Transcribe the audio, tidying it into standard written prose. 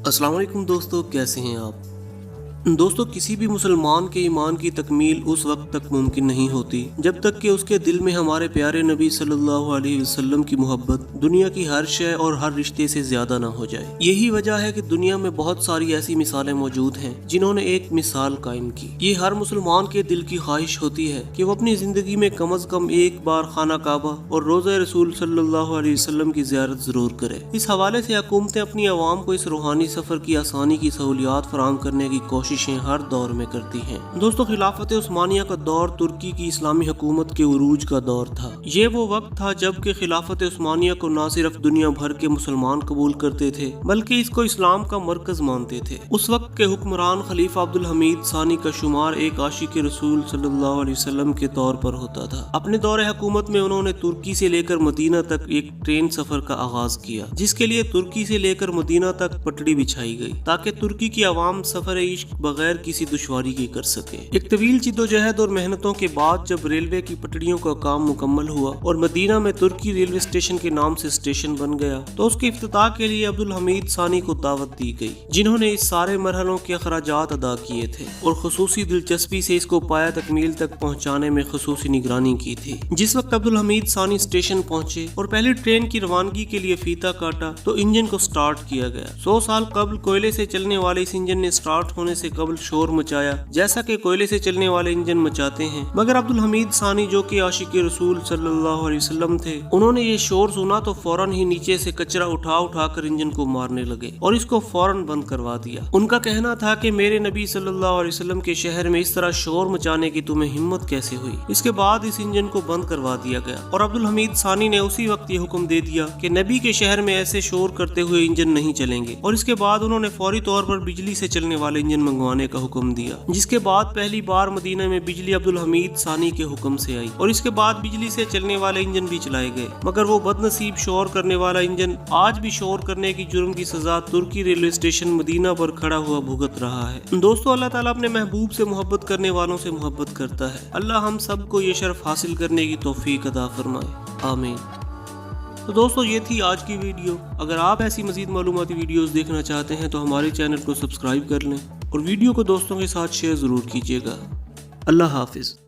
अस्सलाम वालेकुम दोस्तों, कैसे हैं आप। दोस्तों, किसी भी मुसलमान के ईमान की तकमील उस वक्त तक मुमकिन नहीं होती जब तक कि उसके दिल में हमारे प्यारे नबी सल्लल्लाहु अलैहि वसल्लम की मोहब्बत दुनिया की हर शय और हर रिश्ते से ज्यादा ना हो जाए। यही वजह है कि दुनिया में बहुत सारी ऐसी मिसालें मौजूद हैं जिन्होंने एक मिसाल कायम की। ये हर मुसलमान के दिल की ख्वाहिश होती है कि वो अपनी जिंदगी में कम अज कम एक बार खाना काबा और रोज़ा रसूल सल्लल्लाहु अलैहि वसल्लम की ज़ियारत जरूर करे। इस हवाले से हुकूमतें अपनी आवाम को इस रूहानी सफर की आसानी की सहूलियात फराहम करने की कोशिशें हर दौर में करती हैं। दोस्तों, खिलाफत उस्मानिया का दौर तुर्की की इस्लामी हुकूमत के उरूज का दौर था। ये वो वक्त था जबकि खिलाफत उस्मानिया को न सिर्फ दुनिया भर के मुसलमान कबूल करते थे बल्कि इसको इस्लाम का मरकज मानते थे। उस वक्त के हुक्मरान खलीफा अब्दुल हमीद सानी का शुमार एक आशिक रसूल सल्लल्लाहु अलैहि वसल्लम के तौर पर होता था। अपने दौरे हुकूमत में उन्होंने तुर्की से लेकर मदीना तक एक ट्रेन सफर का आगाज किया, जिसके लिए तुर्की से लेकर मदीना तक पटड़ी बिछाई गई ताकि तुर्की की आवाम सफर इश्क बगैर किसी दुश्वारी के कर सके। एक तवील जिद्दोजहद और मेहनतों के बाद जब रेलवे की पटड़ियों का काम मुकम्मल हुआ और मदीना में तुर्की रेलवे स्टेशन के नाम से स्टेशन बन गया तो उसके इफ्तिताह के लिए अब्दुल हमीद सानी को दावत दी गई, जिन्होंने इस सारे मरहलों के अखराजात अदा किए थे और खुसूसी दिलचस्पी से इसको पाया तकमील तक पहुँचाने में खुसूसी निगरानी की थी। जिस वक्त अब्दुल हमीद सानी स्टेशन पहुँचे और पहली ट्रेन की रवानगी के लिए फीता काटा तो इंजन को स्टार्ट किया गया। 100 साल कबल कोयले से चलने वाले इस इंजन ने स्टार्ट होने से कबल शोर मचाया जैसा कि कोयले से चलने वाले इंजन मचाते हैं, मगर अब्दुल हमीद सानी जो कि आशिक रसूल सल्लल्लाहु अलैहि वसल्लम थे, उन्होंने ये शोर सुना तो फौरन ही नीचे से कचरा उठा कर इंजन को मारने लगे और इसको फौरन बंद करवा दिया। उनका कहना था कि मेरे नबी सल्लल्लाहु अलैहि वसल्लम के शहर में इस तरह शोर मचाने की तुम्हें हिम्मत कैसे हुई। इसके बाद इस इंजन को बंद करवा दिया गया और अब्दुल हमीद सानी ने उसी वक्त ये हुक्म दे दिया कि नबी के शहर में ऐसे शोर करते हुए इंजन नहीं चलेंगे और इसके बाद उन्होंने फौरी तौर पर बिजली से चलने वाले इंजन मंगवाने का हुक्म दिया, जिसके बाद पहली बार मदीना में बिजली अब्दुल हमीद सानी के हुक्म से आई और इसके बाद बिजली से चलने वाले इंजन भी चलाए गए। मगर वो बदनसीब शोर करने वाला इंजन आज भी शोर करने की जुर्म की सजा तुर्की रेलवे स्टेशन मदीना पर खड़ा हुआ भुगत रहा है। दोस्तों, अल्लाह ताला अपने महबूब से मोहब्बत करने वालों से मोहब्बत करता है। अल्लाह हम सबको ये शर्फ हासिल करने की तौफीक अता फरमाए, आमीन। तो दोस्तों, ये थी आज की वीडियो। अगर आप ऐसी मजीद मालूमाती वीडियोस देखना चाहते हैं तो हमारे चैनल को सब्सक्राइब कर लें और वीडियो को दोस्तों के साथ शेयर ज़रूर कीजिएगा। अल्लाह हाफिज़।